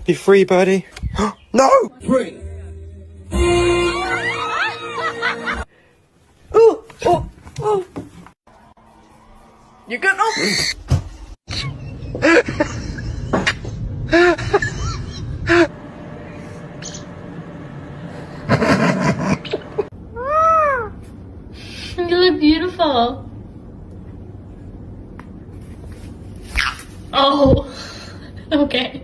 Be free, birdie. No! Free. Oh, oh, oh. You getting off? You look beautiful. Oh, okay.